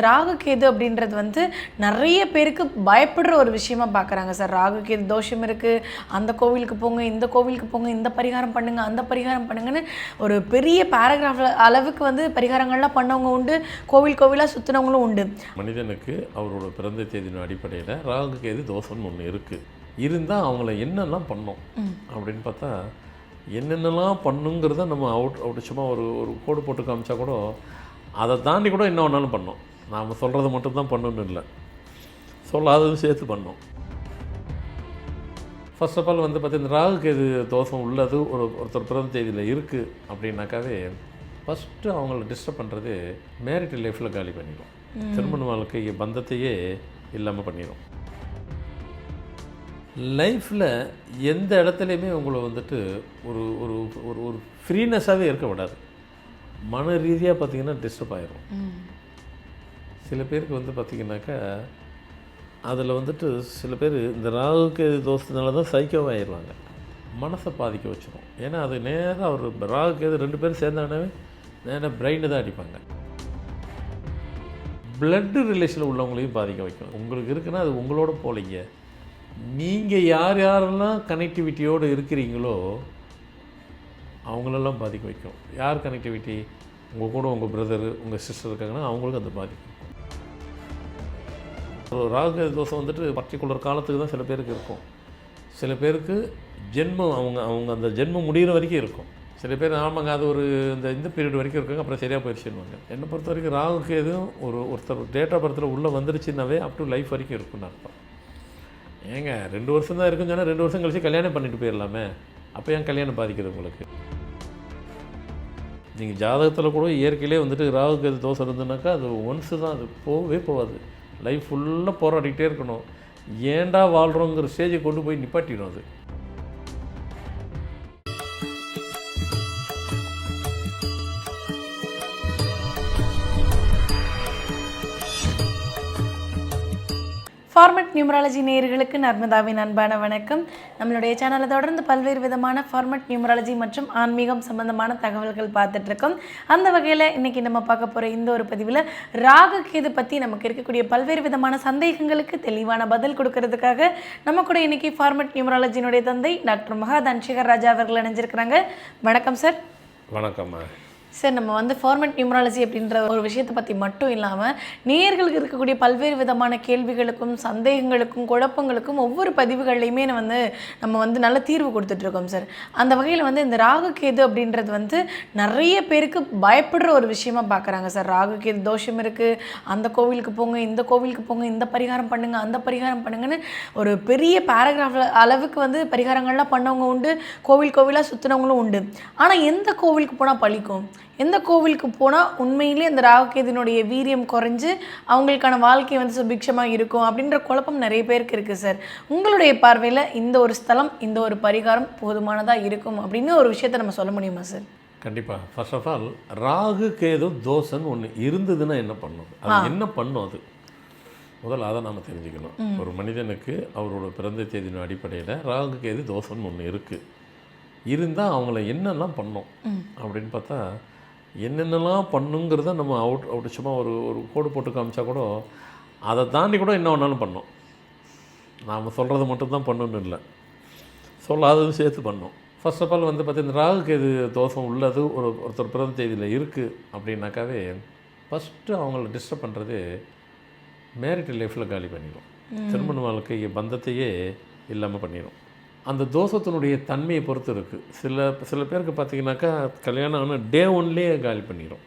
ராகு கேது அப்படின்றது வந்து நிறைய பேருக்கு பயப்படுற ஒரு விஷயமா பார்க்குறாங்க சார். ராகு கேது தோஷம் இருக்குது, அந்த கோவிலுக்கு போங்க, இந்த கோவிலுக்கு போங்க, இந்த பரிகாரம் பண்ணுங்க, அந்த பரிகாரம் பண்ணுங்கன்னு ஒரு பெரிய பேராகிராஃப் அளவுக்கு வந்து பரிகாரங்கள்லாம் பண்ணவங்க உண்டு, கோவில் கோவிலாக சுற்றினவங்களும் உண்டு. மனிதனுக்கு அவரோட பிறந்த தேதியின் அடிப்படையில் ராகு கேது தோஷம்னு ஒன்று இருக்குது. இருந்தால் அவங்கள என்னெல்லாம் பண்ணோம் அப்படின்னு பார்த்தா, என்னென்னலாம் பண்ணுங்கிறத நம்ம சும்மா ஒரு கோடு போட்டு காமிச்சா கூட அதை தாண்டி கூட என்ன வேணாலும் பண்ணோம். நாம் சொல்கிறது மட்டும்தான் பண்ணணும்னு இல்லை, சொல்லாததும் சேர்த்து பண்ணோம். ஃபர்ஸ்ட் ஆஃப் ஆல் வந்து பார்த்தீங்கன்னா ராகு கேது தோஷம் உள்ளது ஒருத்தர் பிறந்த தேதியில் இருக்குது அப்படின்னாக்காவே ஃபஸ்ட்டு அவங்கள டிஸ்டர்ப் பண்ணுறது மேரிட்டல் லைஃப்பில் காலி பண்ணிடும். திருமண வாழ்க்கை பந்தத்தையே இல்லாமல் பண்ணிடும். லைஃப்பில் எந்த இடத்துலையுமே உங்களை வந்துட்டு ஒரு ஒரு ஒரு ஒரு ஃப்ரீனஸாகவே இருக்க விடாது. மன ரீதியாக பார்த்திங்கன்னா டிஸ்டர்ப் ஆகிரும். சில பேருக்கு வந்து பார்த்திங்கனாக்கா அதில் வந்துட்டு சில பேர் இந்த ராகுக்கு தோஷத்தினால தான் சைக்கோவாக ஆயிடுவாங்க. மனசை பாதிக்க வச்சிடும். ஏன்னா அது நேராக ஒரு ராகுக்கு ரெண்டு பேரும் சேர்ந்தானவே நேராக பிரெயினை தான் அடிப்பாங்க. பிளட்டு ரிலேஷனில் உள்ளவங்களையும் பாதிக்க வைக்கும். உங்களுக்கு இருக்குன்னா அது உங்களோட போலிங்க. நீங்கள் யார் யாரெல்லாம் கனெக்டிவிட்டியோடு இருக்கிறீங்களோ அவங்களெல்லாம் பாதிக்க வைக்கும். யார் கனெக்டிவிட்டி? உங்கள் கூட உங்கள் பிரதரு, உங்கள் சிஸ்டர் இருக்காங்கன்னா அவங்களுக்கு அந்த பாதிக்கும். ராகு தோஷம் வந்துட்டு பர்டிகுலர் காலத்துக்கு தான் சில பேருக்கு இருக்கும். சில பேருக்கு ஜென்மம் அவங்க அந்த ஜென்மம் முடிகிற வரைக்கும் இருக்கும். சில பேர் ஆமாங்க அது ஒரு இந்த பீரியட் வரைக்கும் இருக்காங்க, அப்புறம் சரியாக போயிடுச்சுன்னுவாங்க. என்னை பொறுத்த வரைக்கும் ராகுக்கு எதுவும் ஒருத்தர் டேட் ஆஃப் பர்த்தில் உள்ளே வந்துருச்சுன்னாவே அப் டு லைஃப் வரைக்கும் இருக்குன்னு அர்த்தம். ஏங்க 2 வருஷம் தான் இருக்குன்னு சொன்னால் 2 வருஷம் கழிச்சு கல்யாணம் பண்ணிட்டு போயிடலாமே. அப்போ ஏன் கல்யாணம் பாதிக்கிறது உங்களுக்கு? நீங்கள் ஜாதகத்தில் கூட இயற்கையிலே வந்துட்டு ராகுக்கு எது தோஷம் இருந்துனாக்கா அது ஒன்ஸு தான், அது போகவே போகாது. லைஃப் ஃபுல்லாக போராடிக்கிட்டே இருக்கணும். ஏண்டா வாழ்கிறோங்கிற ஸ்டேஜை கொண்டு போய் நிப்பாட்டிடும் அது. ஃபார்மட் நியூமராலஜி நேயர்களுக்கு நர்மதாவின் அன்பான வணக்கம். நம்மளுடைய சேனலை தொடர்ந்து பல்வேறு விதமான ஃபார்மட் நியூமராலஜி மற்றும் ஆன்மீகம் சம்பந்தமான தகவல்கள் பார்த்துட்ருக்கோம். அந்த வகையில் இன்றைக்கி நம்ம பார்க்க போகிற இந்த ஒரு பதிவில் ராகு கேது பற்றி நமக்கு இருக்கக்கூடிய பல்வேறு விதமான சந்தேகங்களுக்கு தெளிவான பதில் கொடுக்கறதுக்காக நம்ம கூட இன்றைக்கி ஃபார்மட் நியூமராலஜியினுடைய தந்தை டாக்டர் மகா தன்சேகர் ராஜா அவர்கள் இணைஞ்சிருக்கிறாங்க. வணக்கம் சார். வணக்கம்மா சார். நம்ம வந்து ஃபார்மட் நியூமராலஜி அப்படின்ற ஒரு விஷயத்தை பற்றி மட்டும் இல்லாமல் நேயர்களுக்கு இருக்கக்கூடிய பல்வேறு விதமான கேள்விகளுக்கும் சந்தேகங்களுக்கும் குழப்பங்களுக்கும் ஒவ்வொரு பதிவுகள்லையுமே நம்ம வந்து நல்ல தீர்வு கொடுத்துட்ருக்கோம் சார். அந்த வகையில் வந்து இந்த ராகு கேது அப்படின்றது வந்து நிறைய பேருக்கு பயப்படுற ஒரு விஷயமா பார்க்குறாங்க சார். ராகு கேது தோஷம் இருக்குது, அந்த கோவிலுக்கு போங்க, இந்த கோவிலுக்கு போங்க, இந்த பரிகாரம் பண்ணுங்க, அந்த பரிகாரம் பண்ணுங்கன்னு ஒரு பெரிய பேராகிராஃப் அளவுக்கு வந்து பரிகாரங்கள்லாம் பண்ணவங்க உண்டு, கோவில் கோவிலாக சுற்றினவங்களும் உண்டு. ஆனால் எந்த கோவிலுக்கு போனால் பழிக்கும், எந்த கோவிலுக்கு போனால் உண்மையிலே அந்த ராகுகேதுனுடைய வீரியம் குறைஞ்சு அவங்களுக்கான வாழ்க்கை வந்து சுபிக்ஷமாக இருக்கும் அப்படின்ற குழப்பம் நிறைய பேருக்கு இருக்குது சார். உங்களுடைய பார்வையில் இந்த ஒரு ஸ்தலம், இந்த ஒரு பரிகாரம் போதுமானதாக இருக்கும் அப்படின்னு ஒரு விஷயத்தை நம்ம சொல்ல முடியுமா சார்? கண்டிப்பாக. First of all Rahu Ketu தோஷம்னு ஒன்று இருந்ததுன்னா என்ன பண்ணும், அது என்ன பண்ணும், அது முதல்ல அதை நாம் தெரிஞ்சுக்கணும். ஒரு மனிதனுக்கு அவரோட பிறந்த தேதியின் அடிப்படையில் ராகு கேது தோஷம்னு ஒன்று இருக்குது. இருந்தால் அவங்கள என்னெல்லாம் பண்ணோம் அப்படின்னு பார்த்தா, என்னென்னலாம் பண்ணுங்கிறத நம்ம சும்மா ஒரு கோடு போட்டு காமிச்சா கூட அதை தாண்டி கூட என்ன வேணாலும் பண்ணோம். நாம் சொல்கிறது மட்டும்தான் பண்ணணும்னு இல்லை, சொல்லாததும் சேர்த்து பண்ணோம். ஃபர்ஸ்ட் ஆஃப் ஆல் வந்து பார்த்தீங்கன்னா ராகு கேது தோஷம் உள்ளது ஒருத்தர் பிறந்த தேதியில் இருக்குது அப்படின்னாக்காவே ஃபஸ்ட்டு அவங்கள டிஸ்டர்ப் பண்ணுறது மேரிட்டல் லைஃப்பில் காலி பண்ணிடும். திருமண வாழ்க்கை பந்தத்தையே இல்லாமல் பண்ணிடும். அந்த தோஷத்தினுடைய தன்மையை பொறுத்து இருக்குது. சில பேருக்கு பார்த்திங்கனாக்கா கல்யாணம் ஆனால் டே ஒன்லேயே காலி பண்ணிடும்.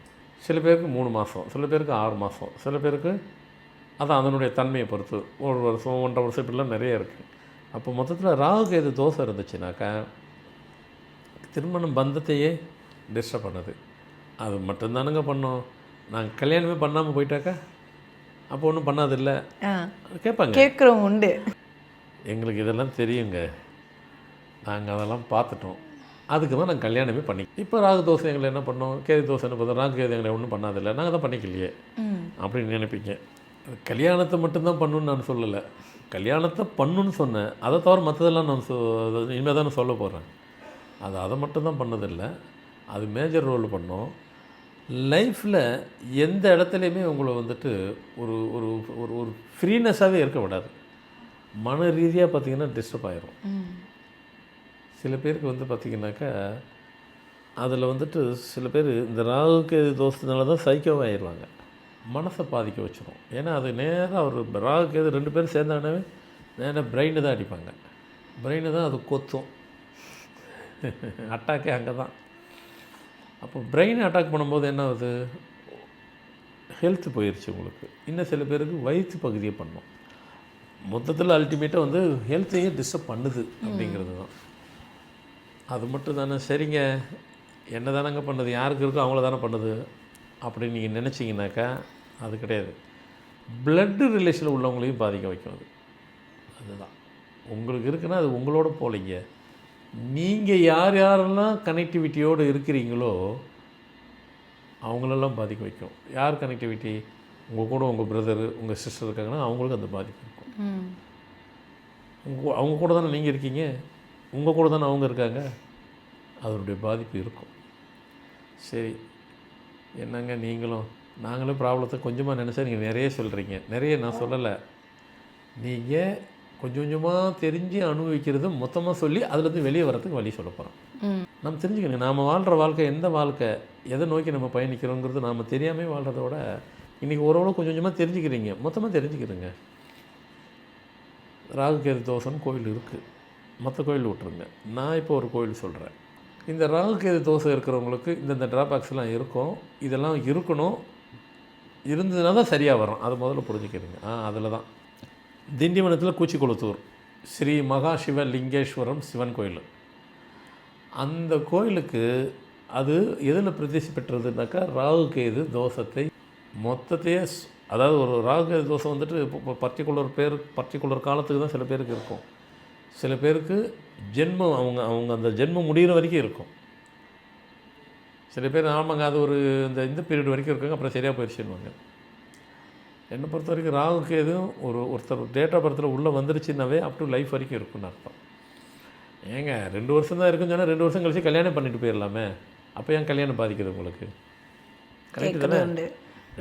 சில பேருக்கு 3 மாதம், சில பேருக்கு 6 மாதம், சில பேருக்கு அதான் அதனுடைய தன்மையை பொறுத்து 1 வருஷம் 1.5 வருஷம் இப்படிலாம் நிறைய இருக்குது. அப்போ மொத்தத்தில் ராகு கேது தோஷம் இருந்துச்சுனாக்கா திருமணம் பந்தத்தையே டிஸ்டர்ப் பண்ணுது. அது மட்டும்தானுங்க பண்ணோம். நாங்கள் கல்யாணமே பண்ணாமல் போயிட்டாக்கா அப்போ ஒன்றும் பண்ணாதில்லை கேட்பாங்க, கேட்குறோம் உண்டு. எங்களுக்கு இதெல்லாம் தெரியுங்க, நாங்கள் அதெல்லாம் பார்த்துட்டோம், அதுக்கு தான் நாங்கள் கல்யாணமே பண்ணி. இப்போ ராகு தோசை எங்களை என்ன பண்ணோம், கேது தோசைன்னு பார்த்தோம், ராகு கேது எங்களை ஒன்றும் பண்ணாதில்லை, நாங்கள் தான் பண்ணிக்கலையே அப்படின்னு நினைப்பீங்க. கல்யாணத்தை மட்டும்தான் பண்ணணுன்னு நான் சொல்லலை, கல்யாணத்தை பண்ணுன்னு சொன்னேன். அதை தவிர மற்றதெல்லாம் நான் இனிமேல் தான் நான் சொல்ல போகிறேன். அதை மட்டும்தான் பண்ணதில்லை, அது மேஜர் ரோல் பண்ணோம். லைஃப்பில் எந்த இடத்துலையுமே உங்களை வந்துட்டு ஒரு ஒரு ஒரு ஒரு ஃப்ரீனஸாகவே இருக்க விடாது. மன ரீதியாக பார்த்திங்கன்னா டிஸ்டர்ப் ஆயிரும். சில பேருக்கு வந்து பார்த்திங்கனாக்கா அதில் வந்துட்டு சில பேர் இந்த ராகுக்கு தோஷத்தினால தான் சைக்கோவாக ஆயிடுவாங்க. மனசை பாதிக்க வச்சிடும். ஏன்னா அது நேராக ஒரு ராகுக்கு 2 பேரும் சேர்ந்தானவே நேராக பிரெயினை தான் அடிப்பாங்க. பிரெயினை தான் அது கொத்தும். அட்டாக்கே அங்கே தான். அப்போ பிரெயினை அட்டாக் பண்ணும்போது என்ன ஆகுது, ஹெல்த்து போயிடுச்சு உங்களுக்கு. இன்னும் சில பேருக்கு வயிற்று பகுதியை பண்ணும். மொத்தத்தில் அல்டிமேட்டாக வந்து ஹெல்த்தையும் டிஸ்டர்ப் பண்ணுது அப்படிங்கிறது தான். அது மட்டும் தானே சரிங்க, என்ன தானங்க பண்ணுது, யாருக்கு இருக்கோ அவங்கள தானே பண்ணுது அப்படின்னு நீங்கள் நினச்சிங்கனாக்கா அது கிடையாது. பிளட்டு ரிலேஷனில் உள்ளவங்களையும் பாதிக்க வைக்கும் அது. அதுதான் உங்களுக்கு இருக்குன்னா அது உங்களோட போலிங்க. நீங்கள் யார் யாரெல்லாம் கனெக்டிவிட்டியோடு இருக்கிறீங்களோ அவங்களெல்லாம் பாதிக்க வைக்கும். யார் கனெக்டிவிட்டி, உங்கள் கூட உங்கள் பிரதரு உங்கள் சிஸ்டர் இருக்காங்கன்னா அவங்களுக்கு அந்த பாதிப்பு இருக்கும். அவங்க கூட தானே நீங்கள் இருக்கீங்க, உங்கள் கூட தானே அவங்க இருக்காங்க, அதனுடைய பாதிப்பு இருக்கும். சரி என்னங்க நீங்களும் நாங்களும் ப்ராப்ளத்தை கொஞ்சமாக நினச்சா நீங்கள் நிறைய சொல்கிறீங்க. நிறைய நான் சொல்லலை, நீங்கள் கொஞ்சம் கொஞ்சமாக தெரிஞ்சு அனுபவிக்கிறது மொத்தமாக சொல்லி அதுலேருந்து வெளியே வரதுக்கு வழி சொல்ல போகிறோம். நம்ம தெரிஞ்சுக்கணும், நாம் வாழ்கிற வாழ்க்கை எந்த வாழ்க்கை, எதை நோக்கி நம்ம பயணிக்கிறோங்கிறது நாம் தெரியாமல் வாழ்கிறத விட இன்றைக்கி ஓரளவு கொஞ்சம் கொஞ்சமாக தெரிஞ்சுக்கிறீங்க, மொத்தமாக தெரிஞ்சுக்கிறீங்க. ராகுகேது தோஷம்னு கோயில் இருக்குது, மற்ற கோயில் விட்டுருங்க. நான் இப்போ ஒரு கோயில் சொல்கிறேன். இந்த ராகுகேது தோஷம் இருக்கிறவங்களுக்கு இந்த ட்ராபேக்ஸ்லாம் இருக்கும், இதெல்லாம் இருக்கணும், இருந்ததுனா தான் சரியாக வரும். அதை முதல்ல புரிஞ்சுக்கிறீங்க. அதில் தான் திண்டிவனத்தில் கூச்சிக்குளத்தூர் ஸ்ரீ மகாசிவ லிங்கேஸ்வரம் சிவன் கோயில். அந்த கோயிலுக்கு அது எதில் பிரதிஷ்டை பெற்றதுனாக்கா ராகுகேது தோஷத்தை மொத்தத்தையே, அதாவது ஒரு ராகுகேது தோஷம் வந்துட்டு இப்போ பர்டிகுலர் காலத்துக்கு தான் சில பேருக்கு இருக்கும். சில பேருக்கு ஜென்மம் அவங்க அந்த ஜென்மம் முடிகிற வரைக்கும் இருக்கும். சில பேர் ஆமாங்க அது ஒரு இந்த பீரியட் வரைக்கும் இருக்காங்க, அப்புறம் சரியாக போயிடுச்சுன்னுவாங்க. என்னை பொறுத்த வரைக்கும் ராகுக்கு எதுவும் ஒருத்தர் டேட் ஆஃப் பர்த்தில் உள்ளே வந்துருச்சுன்னாவே அப் டு லைஃப் வரைக்கும் இருக்குன்னு அர்த்தம். ஏங்க 2 வருஷம் தான் இருக்குன்னு சொன்னால் 2 வருஷம் கழிச்சு கல்யாணம் பண்ணிட்டு போயிடலாமே, அப்போ ஏன் கல்யாணம் பாதிக்குது உங்களுக்கு? கரெக்டு தானே?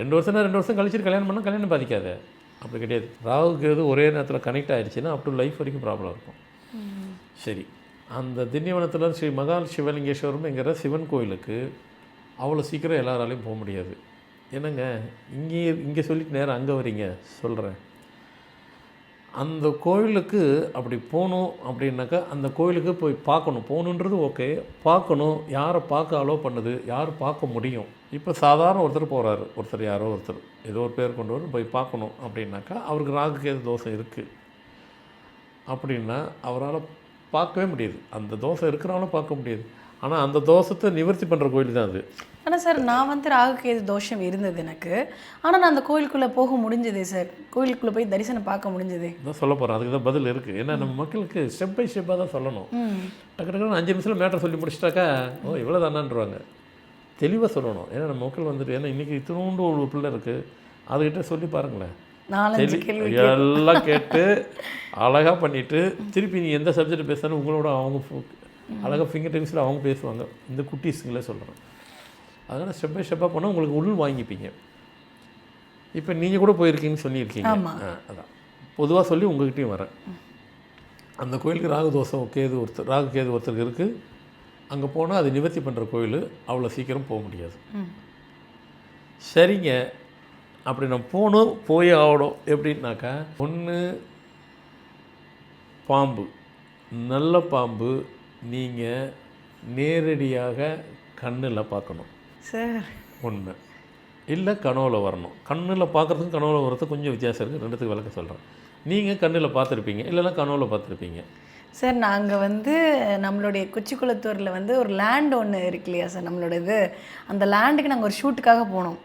2 வருஷம்னா 2 வருஷம் கழிச்சு கல்யாணம் பண்ணால் கல்யாணம் பாதிக்காது. அப்படி கிடையாது. ராகுக்கு எது ஒரே நேரத்தில் கனெக்ட் ஆகிடுச்சுன்னா அப் டு லைஃப் வரைக்கும் ப்ராப்ளம் இருக்கும். சரி, அந்த திண்டிவனத்தில் ஸ்ரீ மகா சிவலிங்கேஸ்வரம்ங்கிற சிவன் கோயிலுக்கு அவ்வளோ சீக்கிரம் எல்லாராலையும் போக முடியாது. என்னங்க இங்கே சொல்லிட்டு நேரம் அங்கே வரீங்க சொல்கிறேன். அந்த கோயிலுக்கு அப்படி போகணும் அப்படின்னாக்கா அந்த கோயிலுக்கு போய் பார்க்கணும். போகணுன்றது ஓகே, பார்க்கணும். யாரை பார்க்க அலோவ் பண்ணுது, யார் பார்க்க முடியும்? இப்போ சாதாரண ஒருத்தர் போகிறாரு, யாரோ ஒருத்தர் ஏதோ ஒரு பேர் கொண்டு வர போய் பார்க்கணும் அப்படின்னாக்கா அவருக்கு ராகுகேது தோஷம் இருக்குது அப்படின்னா அவரால் பார்க்கவே முடியாது. அந்த தோஷம் இருக்கிறாலும் பார்க்க முடியாது. ஆனால் அந்த தோஷத்தை நிவர்த்தி பண்ணுற கோயில் தான் அது. ஆனால் சார் நான் வந்து ராகுகேது தோஷம் இருந்தது எனக்கு, ஆனால் நான் அந்த கோயிலுக்குள்ளே போக முடிஞ்சதே சார். கோயிலுக்குள்ளே போய் தரிசனம் பார்க்க முடிஞ்சதே தான் சொல்ல போகிறேன். அதுக்கு தான் பதில் இருக்குது. ஏன்னா நம்ம மக்களுக்கு ஸ்டெப் பை ஸ்டெப்பாக தான் சொல்லணும். டக்கு டக்குன்னு 5 நிமிஷத்தில் மேட்டர் சொல்லி முடிச்சிட்டாக்கா இவ்வளோ தானான்றாங்க. தெளிவாக சொல்லணும். ஏன்னா நம்ம மக்கள் வந்துட்டு, ஏன்னா இன்றைக்கி இத்தினோண்டு ஒரு பிள்ளை இருக்குது, அதுக்கிட்ட சொல்லி பாருங்களேன். எல்லாம் கேட்டு அழகாக பண்ணிவிட்டு திருப்பி நீ எந்த சப்ஜெக்ட் பேசுனாலும் உங்களோட அவங்க அழகாக ஃபிங்கர் டிப்ஸில் அவங்க பேசுவாங்க. இந்த குட்டீஸுங்களே சொல்கிறேன். அதனால் ஸ்டெப் பை ஸ்டெப்பாக போனால் உங்களுக்கு உள் வாங்கிப்பீங்க. இப்போ நீங்கள் கூட போயிருக்கீங்கன்னு சொல்லியிருக்கீங்க. அதான் பொதுவாக சொல்லி உங்கள்கிட்டையும் வரேன். அந்த கோயிலுக்கு ராகு கேது ஒருத்தருக்கு இருக்குது. அங்கே போனால் அது நிவர்த்தி பண்ணுற கோயில், அவ்வளோ சீக்கிரம் போக முடியாது. சரிங்க, அப்படி நான் போய் ஆகணும் எப்படின்னாக்கா, ஒன்று பாம்பு, நல்ல பாம்பு நீங்கள் நேரடியாக கண்ணில் பார்க்கணும் சார். ஒன்று இல்லை கனவுல வரணும். கண்ணில் பார்க்குறதுக்கும் கனவுல வர்றதுக்கு கொஞ்சம் வித்தியாசம் இருக்குது. 2த்துக்கு விளக்க சொல்கிறேன். நீங்கள் கண்ணில் பார்த்துருப்பீங்க, இல்லைன்னா கனவுல பார்த்துருப்பீங்க. சார் நாங்கள் வந்து நம்மளுடைய குச்சிக்குளத்தூரில் வந்து ஒரு லேண்ட் ஒன்று இருக்கு இல்லையா சார் நம்மளோடது, அந்த லேண்டுக்கு நாங்கள் ஒரு ஷூட்டுக்காக போனோம்.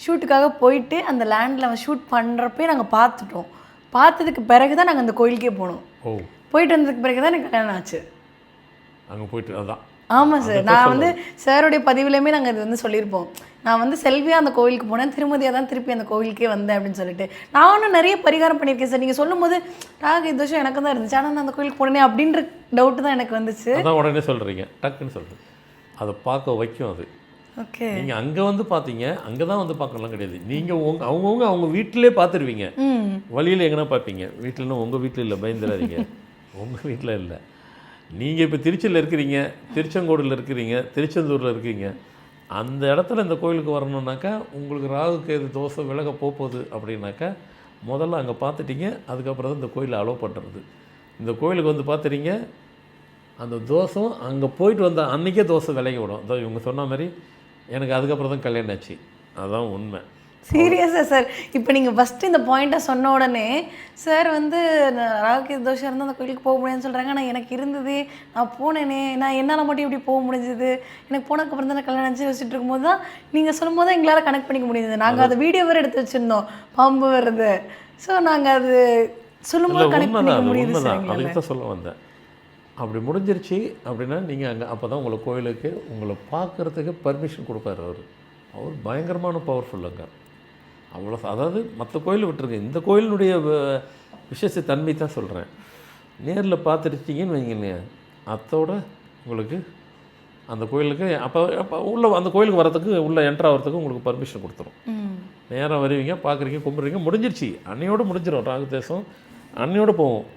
ஷூட்டுக்காக போயிட்டு அந்த லேண்டில் ஷூட் பண்ணுறப்பே நாங்கள் பார்த்துட்டோம். பார்த்ததுக்கு பிறகு தான் நாங்கள் அந்த கோயிலுக்கே போனோம். போயிட்டு வந்ததுக்கு பிறகு தான் எனக்கு கல்யாணம் ஆச்சு. அங்கே போயிட்டு அதான். ஆமாம் சார், நான் வந்து சாருடைய பதிவுலையுமே நாங்கள் இது வந்து சொல்லியிருப்போம். நான் வந்து செல்வியாக அந்த கோயிலுக்கு போனேன், திருமதியாக தான் திருப்பி அந்த கோயிலுக்கே வந்தேன் அப்படின்னு சொல்லிட்டு. நானும் நிறைய பரிகாரம் பண்ணியிருக்கேன் சார். நீங்கள் சொல்லும் போது ராகு தோஷம் எனக்கு தான் இருந்துச்சு, ஆனால் நான் அந்த கோயிலுக்கு போனேன் அப்படின்ற டவுட்டு தான் எனக்கு வந்துச்சு. அதான் உடனே சொல்கிறீங்க, டக்குன்னு சொல்கிறேன். அதை பார்க்க வைக்கும். அது ஓகே. நீங்கள் அங்கே வந்து பார்த்தீங்க, அங்கே தான் வந்து பார்க்கலாம் கிடையாது. நீங்கள் அவங்கவுங்க அவங்க வீட்டிலே பார்த்துருவீங்க. வழியில் எங்கன்னா பார்ப்பீங்க. வீட்டில்னா உங்கள் வீட்டில் இல்லை, பயந்துடாதீங்க. உங்கள் வீட்டில் இல்லை. நீங்கள் இப்போ திருச்சியில் இருக்கிறீங்க, திருச்செங்கோடில் இருக்கிறீங்க, திருச்செந்தூரில் இருக்கீங்க. அந்த இடத்துல இந்த கோயிலுக்கு வரணுன்னாக்கா உங்களுக்கு ராகு கேது தோசை விலக போகுது அப்படின்னாக்கா முதல்ல அங்கே பார்த்துட்டீங்க. அதுக்கப்புறம் தான் இந்த கோயிலை அலோவ் பண்ணுறது. இந்த கோயிலுக்கு வந்து பார்த்துறீங்க, அந்த தோசம் அங்கே போயிட்டு வந்த அன்றைக்கே தோசை விலகி விடும். அதோ இவங்க சொன்ன மாதிரி எனக்கு அதுக்கப்புறம் தான் கல்யாணம் ஆச்சு. அதுதான் உண்மை. சீரியஸாக சார்? இப்போ நீங்கள் ஃபஸ்ட்டு இந்த பாயிண்ட்டை சொன்ன உடனே சார் வந்து ராகு தோஷம் இருந்தால் அந்த கோயிலுக்கு போக முடியாதுன்னு சொல்கிறாங்க. ஆனால் எனக்கு இருந்தது, நான் போனேனே, நான் என்னால் மட்டும் இப்படி போக முடிஞ்சது, எனக்கு போனதுக்கப்புறம் தான் நான் கல்யாணம் ஆச்சு யோசிச்சுட்டு இருக்கும்போது தான் நீங்கள் சொல்லும் போது தான் எங்களால் கனெக்ட் பண்ணிக்க முடியுது. நாங்கள் அதை வீடியோ வேறு எடுத்து வச்சுருந்தோம், பாம்பு வருது. ஸோ நாங்கள் அது சொல்லும்போது கனெக்ட் பண்ணிக்க முடியுது சார். அதுக்கு தான் சொல்ல வந்தேன். அப்படி முடிஞ்சிருச்சு அப்படின்னா நீங்கள் அங்கே அப்போ தான் உங்களை கோயிலுக்கு உங்களை பார்க்குறதுக்கு பர்மிஷன் கொடுப்பாரு அவர். அவர் பயங்கரமான பவர்ஃபுல்லுங்க. அவ்வளோ, அதாவது மற்ற கோயில் விட்டுருங்க, இந்த கோயிலினுடைய விசேஷ தன்மை தான் சொல்கிறேன். நேரில் பார்த்துருச்சிங்கன்னு வைங்களே, அத்தோட உங்களுக்கு அந்த கோயிலுக்கு அப்போ உள்ள அந்த கோயிலுக்கு வரத்துக்கு உள்ளே என்ட்ரு ஆகிறதுக்கு உங்களுக்கு பர்மிஷன் கொடுத்துரும். நேராக வருவீங்க, பார்க்குறீங்க, கும்பிட்றீங்க, முடிஞ்சிருச்சு. அன்னையோடு முடிஞ்சிடும் ராகு தேசம், அன்னையோடு போவோம்.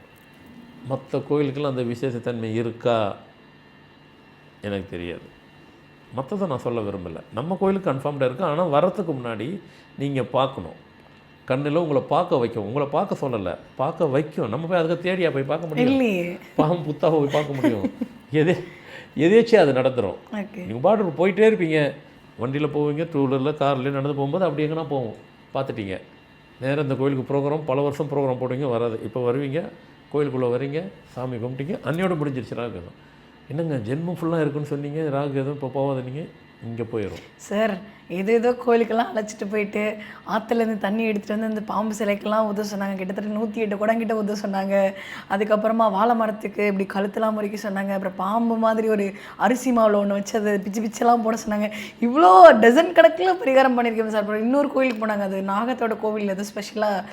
மற்ற கோயிலுக்கெல்லாம் அந்த விசேஷத்தன்மை இருக்கா எனக்கு தெரியாது. மற்றதை நான் சொல்ல விரும்பலை. நம்ம கோயிலுக்கு கன்ஃபார்ம்டாக இருக்குது. ஆனால் வரத்துக்கு முன்னாடி நீங்கள் பார்க்கணும். கண்ணில் உங்களை பார்க்க வைக்கும். உங்களை பார்க்க சொல்லலை, பார்க்க வைக்கும். நம்ம போய் அதுக்கு தேடியா போய் பார்க்க முடியும்? பாம்பு புத்தாக போய் பார்க்க முடியும்? எதேச்சும் அது நடந்துடும். நீங்கள் பாட்டுக்கு போயிட்டே இருப்பீங்க. வண்டியில் போவீங்க, டூ வீலரில், கார்லேயே நடந்து போகும்போது அப்படி எங்கன்னா போவோம். பார்த்துட்டீங்க. நேராக இந்த கோயிலுக்கு ப்ரோக்ராம், பல வருஷம் ப்ரோக்ராம் போடுவீங்க, வராது. இப்போ வருவீங்க, கோயிலுக்குள்ளே வரீங்க, சாமி கும்பிட்டீங்க, அன்னையோடு முடிஞ்சிருச்சு ராகு கேது. என்னங்க ஜென்மம் ஃபுல்லாக இருக்குன்னு சொன்னீங்க, ராகு கேது இப்போ போகாத நீங்கள் இங்கே போயிடும் சார். ஏதோ கோயிலுக்கெல்லாம் அழைச்சிட்டு போயிட்டு ஆற்றுலேருந்து தண்ணி எடுத்துகிட்டு வந்து இந்த பாம்பு சிலைக்கெல்லாம் உதவ சொன்னாங்க. கிட்டத்தட்ட 108 குடங்கிட்ட உதவ சொன்னாங்க. அதுக்கப்புறமா வாழை மரத்துக்கு இப்படி கழுத்தெல்லாம் முறைக்க சொன்னாங்க. அப்புறம் பாம்பு மாதிரி ஒரு அரிசி மாவில் ஒன்று வச்சு அதை பிச்செல்லாம் போட சொன்னாங்க. இவ்வளோ டசன் கணக்கில் பரிகாரம் பண்ணியிருக்கேன் சார். அப்புறம் இன்னொரு கோயிலுக்கு போனாங்க, அது நாகத்தோட கோவில், எதுவும் ஸ்பெஷலாக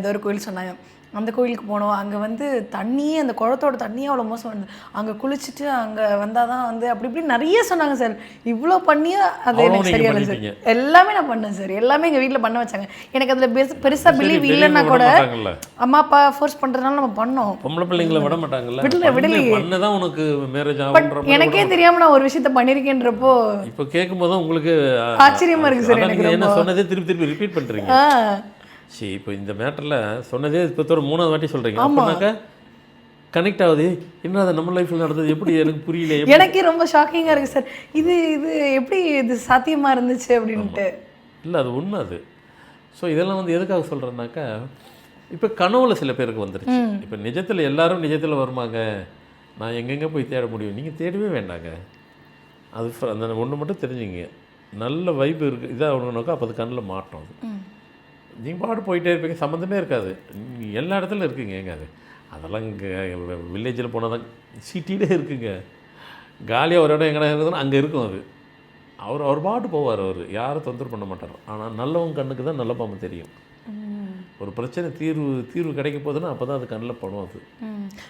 ஏதோ ஒரு கோயில் சொன்னாங்க. அந்த கோயிலுக்கு போனோம். அங்கே வந்து தண்ணியே, அந்த குளத்தோட தண்ணியே அவ்வளோ மோசம் வந்து அங்கே குளிச்சுட்டு அங்கே வந்தால் தான் வந்து அப்படி இப்படி நிறைய சொன்னாங்க சார். இவ்வளோ பண்ணியும் அது எனக்கு சரியான சார். எல்லாமே நான் பண்ணேன் சார். எல்லாமே எங்கள் வீட்டில் பண்ண வச்சாங்க. எனக்கு அதில் பெருசாக பிலீவ் இல்லைன்னா கூட அம்மா அப்பா ஃபோர்ஸ் பண்ணுறதுனால நம்ம பண்ணோம். பொம்பளை பிள்ளைங்களை விட மாட்டாங்கல்ல, விடலையே. உனக்கு மேரேஜ் ஆகும் எனக்கே தெரியாமல் நான் ஒரு விஷயத்த பண்ணியிருக்கேன்றப்போ இப்போ கேட்கும் போது உங்களுக்கு ஆச்சரியமாக இருக்குது சார். எனக்கு என்ன சொன்னதே திருப்பி திருப்பி ரிப்பீட் பண்ணுறீங்க. சரி, இப்போ இந்த மேட்டரில் சொன்னதே இப்போ ஒரு 3வது வாட்டி சொல்கிறீங்க. அப்படின்னாக்கா கனெக்ட் ஆகுது. என்ன அது நம்ம லைஃப்பில் நடந்தது எப்படி எனக்கு புரியல. எனக்கே ரொம்ப ஷாக்கிங்காக இருக்குது சார். இது எப்படி இது சாத்தியமாக இருந்துச்சு அப்படின்ட்டு. இல்லை, அது உண்மை. அது ஸோ இதெல்லாம் வந்து எதுக்காக சொல்கிறேன்னாக்கா, இப்போ கனவுல சில பேருக்கு வந்துருச்சு. இப்போ நிஜத்தில் எல்லாரும் நிஜத்தில் வருமாங்க, நான் எங்கெங்கே போய் தேட முடியும்? நீங்கள் தேடவே வேண்டாங்க. அது அந்த ஒன்று மட்டும் தெரிஞ்சுங்க, நல்ல வைப்பு இருக்குது இதாக ஒன்றுனாக்கா அப்போ அது கண்ணில் மாட்டோம். அது நீங்கள் பாட்டு போயிட்டே இருப்பீங்க, சம்மந்தமே இருக்காது. எல்லா இடத்துலையும் இருக்குங்க. எங்க அதெல்லாம் இங்கே வில்லேஜில் போனால் தான், சிட்டியிலே இருக்குங்க. காலியாக ஒரு இடம் எங்கடா இருக்குதுன்னா அங்கே இருக்கும். அது அவர் பாட்டு போவார். அவர் யாரும் தொந்தரவு பண்ண மாட்டார். ஆனால் நல்லவங்க கண்ணுக்கு தான் நல்ல பாம்பு தெரியும். ஒரு பிரச்சனை தீர்வு கிடைக்க போகுதுன்னா அப்போ தான் அது கண்ணில் படும். அது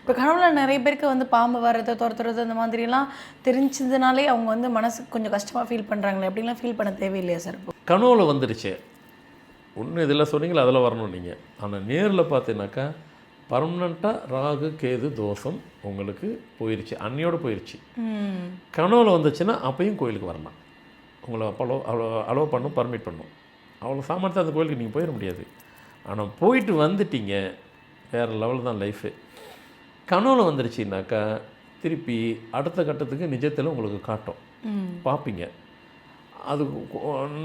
இப்போ கனவுல நிறைய பேருக்கு வந்து பாம்பு வர்றது, துரத்துறது, அந்த மாதிரிலாம் தெரிஞ்சதுனாலே அவங்க வந்து மனசுக்கு கொஞ்சம் கஷ்டமாக ஃபீல் பண்ணுறாங்களே, அப்படின்லாம் ஃபீல் பண்ண தேவையில்லையா சார்? கனவுல வந்துடுச்சு ஒன்று, இதில் சொன்னீங்களா அதில் வரணும் நீங்கள். ஆனால் நேரில் பார்த்தீங்கன்னாக்கா பர்மனெண்ட்டாக ராகு கேது தோஷம் உங்களுக்கு போயிடுச்சு, அன்னையோடு போயிடுச்சு. கனவுல வந்துச்சுன்னா அப்பையும் கோயிலுக்கு வரலாம். உங்களை அலோவ் பண்ணும், பர்மிட் பண்ணும். அவ்வளோ சாமர்த்தியம் அந்த கோயிலுக்கு நீங்கள் போயிட முடியாது. ஆனால் போயிட்டு வந்துட்டீங்க, வேறு லெவல் தான் லைஃபு. கனவுல வந்துருச்சுனாக்கா திருப்பி அடுத்த கட்டத்துக்கு நிஜத்தில் உங்களுக்கு காட்டும், பார்ப்பீங்க. அது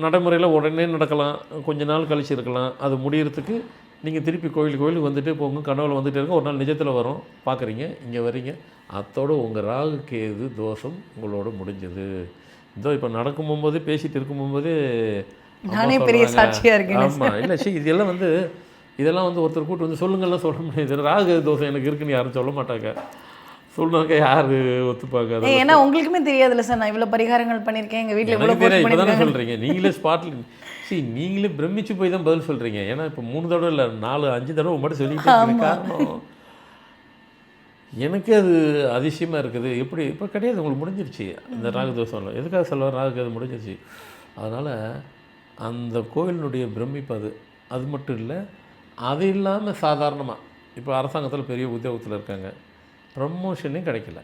நடைமுறையில் உடனே நடக்கலாம், கொஞ்ச நாள் கழிச்சு இருக்கலாம். அது முடியறதுக்கு நீங்கள் திருப்பி கோயிலுக்கு வந்துட்டு போங்க. கனவுல வந்துட்டு இருக்க, ஒரு நாள் நிஜத்தில் வரும், பார்க்குறீங்க, இங்கே வர்றீங்க. அத்தோடு உங்கள் ராகு கேது தோஷம் உங்களோட முடிஞ்சது. இதோ இப்போ நடக்கும் போகும்போது, பேசிகிட்டு இருக்கும் போகும்போது நானே பெரிய சாட்சியாக இருக்கேன். ஆமாம், இல்லை சரி, இதெல்லாம் வந்து ஒருத்தர் கூட்டு வந்து சொல்லுங்கள்லாம் சொல்ல முடியாது. ராகு தோஷம் எனக்கு இருக்குன்னு யாரும் சொல்ல மாட்டாங்க. சொல்லுனாக்கா யார் ஒத்துப்பாங்க? ஏன்னா உங்களுக்குமே தெரியாதுல்ல சார், நான் இவ்வளோ பரிகாரங்கள் பண்ணியிருக்கேன், எங்கள் வீட்டில் இவ்வளோ இப்போ தானே சொல்கிறீங்க. நீங்களே ஸ்பாட்டில் நீங்களே பிரமிச்சு போய் தான் பதில் சொல்கிறீங்க. ஏன்னா இப்போ 3 தடவை இல்லை, 4-5 தடவை மட்டும் சொல்லிட்டு காரணம் எனக்கே அது அதிசயமாக இருக்குது. எப்படி இப்போ கிடையாது, உங்களுக்கு முடிஞ்சிருச்சு அந்த ராகு தோஷம். எதுக்காக சொல்ல ராகு அது முடிஞ்சிருச்சு. அதனால் அந்த கோயிலினுடைய பிரமிப்பு அது. அது மட்டும் இல்லை, அது இல்லாமல் சாதாரணமாக இப்போ அரசாங்கத்தில் பெரிய உத்தியோகத்தில் இருக்காங்க, ப்ரமோஷனே கிடைக்கல.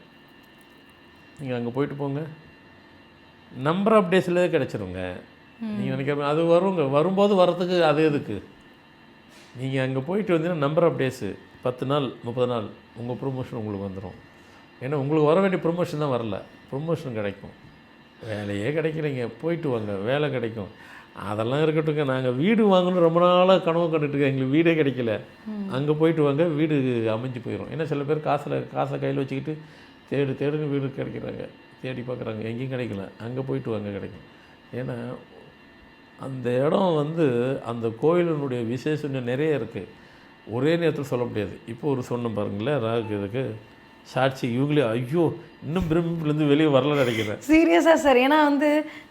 நீங்கள் அங்கே போயிட்டு போங்க, நம்பர் ஆஃப் டேஸ்லேயே கிடச்சிருங்க. நீங்கள் நினைக்கிற அது வரும்போது வரத்துக்கு அது எதுக்கு? நீங்கள் அங்கே போயிட்டு வந்தீங்கன்னா நம்பர் ஆஃப் டேஸு 10 நாள் 30 நாள் உங்கள் ப்ரொமோஷன் உங்களுக்கு வந்துடும். ஏன்னா உங்களுக்கு வர வேண்டிய ப்ரொமோஷன் தான் வரல, ப்ரொமோஷன் கிடைக்கும். வேலையே கிடைக்கலைங்க, போயிட்டு வாங்க, வேலை கிடைக்கும். அதெல்லாம் இருக்கட்டுங்க, நாங்கள் வீடு வாங்கணும் ரொம்ப நாளாக கனவு கண்டுட்டு எங்களுக்கு வீடே கிடைக்கல. அங்கே போயிட்டு வாங்க, வீடு அமைஞ்சு போயிடும். ஏன்னா சில பேர் காசை கையில் வச்சுக்கிட்டு தேடுன்னு வீடு கிடைக்கிறாங்க, தேடி பார்க்குறாங்க, எங்கேயும் கிடைக்கல. அங்கே போயிட்டு வாங்க, கிடைக்கும். ஏன்னா அந்த இடம் அந்த கோயிலினுடைய விசேஷம் நிறைய இருக்குது, ஒரே நேரத்தில் சொல்ல முடியாது. இப்போ ஒரு சொன்ன பாருங்களேன், ராகு இதுக்கு சாட்சி இவங்களே ஐயோ இன்னும் பிரமிப்புலேருந்து வெளியே வரல நினைக்கிறேன். சீரியஸாக சார். ஏன்னா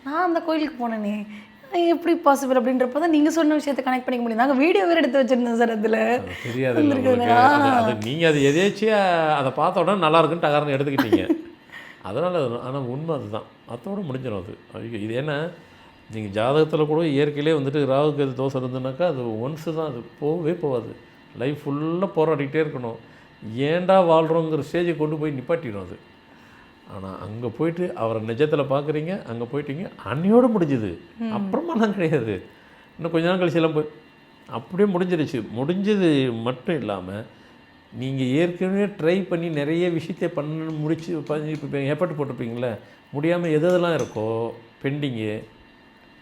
நான் அந்த கோயிலுக்கு போனேனே, எப்படி பாசிபிள் அப்படின்றப்ப தான் நீங்கள் சொன்ன விஷயத்தை கனெக்ட் பண்ணிக்க முடியும். நாங்கள் வீடியோ வேறு எடுத்து வச்சுருந்தேன் சார். அதில் தெரியாது அது நீங்கள் அது எதேச்சியாக அதை பார்த்த உடனே நல்லா இருக்குன்னு டகாரன்னு எடுத்துக்கிட்டீங்க. அதனால் ஆனால் உண்மை அதுதான், அதோடு முடிஞ்சிடும் அது. ஐயோ இது ஏன்னா நீங்கள் ஜாதகத்தில் கூட இயற்கையிலே ராகுக்கு அது தோசை இருந்துனாக்கா அது ஒன்ஸு தான், அது போகவே போகாது. லைஃப் ஃபுல்லாக போராடிக்கிட்டே இருக்கணும். ஏண்டா வாழ்கிறோங்கிற ஸ்டேஜை கொண்டு போய் நிப்பாட்டிடும் அது. ஆனால் அங்கே போயிட்டு அவரை நிஜத்தில் பார்க்குறீங்க, அங்கே போயிட்டீங்க, அன்னையோடு முடிஞ்சுது. அப்புறமாலாம் கிடையாது, இன்னும் கொஞ்ச நாள் கழிச்சு எல்லாம் போய் அப்படியே முடிஞ்சிருச்சு. முடிஞ்சது மட்டும் இல்லாமல் நீங்கள் ஏற்கனவே ட்ரை பண்ணி நிறைய விஷயத்தை முடிச்சு இப்போ எஃபர்ட் போட்டிருப்பீங்களே, முடியாமல் எதெல்லாம் இருக்கோ பெண்டிங்கு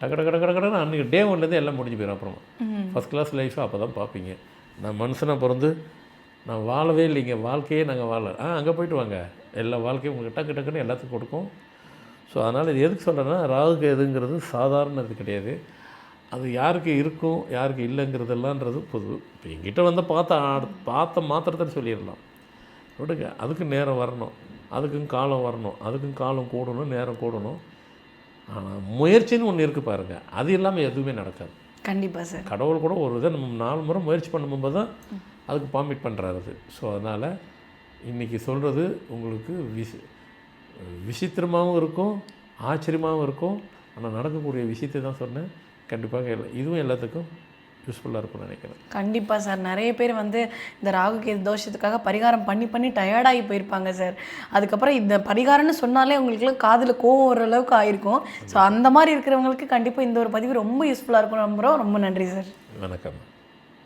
கடன்னு அன்றைக்கி டே ஒன்லேருந்து எல்லாம் முடிஞ்சு போயிடும். அப்புறமா ஃபஸ்ட் கிளாஸ் லைஃப்பை அப்போ தான் பார்ப்பீங்க. நான் மனுஷனாக பிறந்து நான் வாழவே இல்லைங்க, வாழ்க்கையே நாங்கள் வாழ அங்கே போயிட்டு வாங்க, எல்லா வாழ்க்கையும் உங்களுக்கு டக்குன்னு எல்லாத்துக்கும் கொடுக்கும். ஸோ அதனால் இது எதுக்கு சொல்கிறேன்னா, ராகு எதுங்கிறது சாதாரண இது கிடையாது. அது யாருக்கு இருக்கும் யாருக்கு இல்லைங்கிறதெல்லான்றது பொது. இப்போ எங்கிட்ட பார்த்த மாத்திரத்தை சொல்லிடலாம், விடுங்க. அதுக்கு நேரம் வரணும், அதுக்கும் காலம் வரணும், அதுக்கும் காலம் கூடணும், நேரம் கூடணும். ஆனால் முயற்சின்னு ஒன்று இருக்குது பாருங்கள், அது இல்லாமல் எதுவுமே நடக்காது. கண்டிப்பாக சார். கடவுள் கூட ஒரு இதை நம்ம 4 முறை முயற்சி பண்ணும்போது தான் அதுக்கு பாமிட் பண்ணுறாரு. ஸோ அதனால் இன்றைக்கி சொல்கிறது உங்களுக்கு விசித்திரமாகவும் இருக்கும், ஆச்சரியமாகவும் இருக்கும். ஆனால் நடக்கக்கூடிய விஷயத்தை தான் சொன்னேன். கண்டிப்பாக இதுவும் எல்லாத்துக்கும் யூஸ்ஃபுல்லாக இருக்கும்னு நினைக்கிறேன். கண்டிப்பாக சார். நிறைய பேர் இந்த ராகு கேது தோஷத்துக்காக பரிகாரம் பண்ணி டயர்டாகி போயிருப்பாங்க சார். அதுக்கப்புறம் இந்த பரிகாரம்னு சொன்னாலே உங்களுக்குலாம் காதில் கோவம் வர அளவுக்கு ஆயிருக்கும். ஸோ அந்த மாதிரி இருக்கிறவங்களுக்கு கண்டிப்பாக இந்த ஒரு பதிவு ரொம்ப யூஸ்ஃபுல்லாக இருக்கும். ரொம்ப நன்றி சார். வணக்கம்.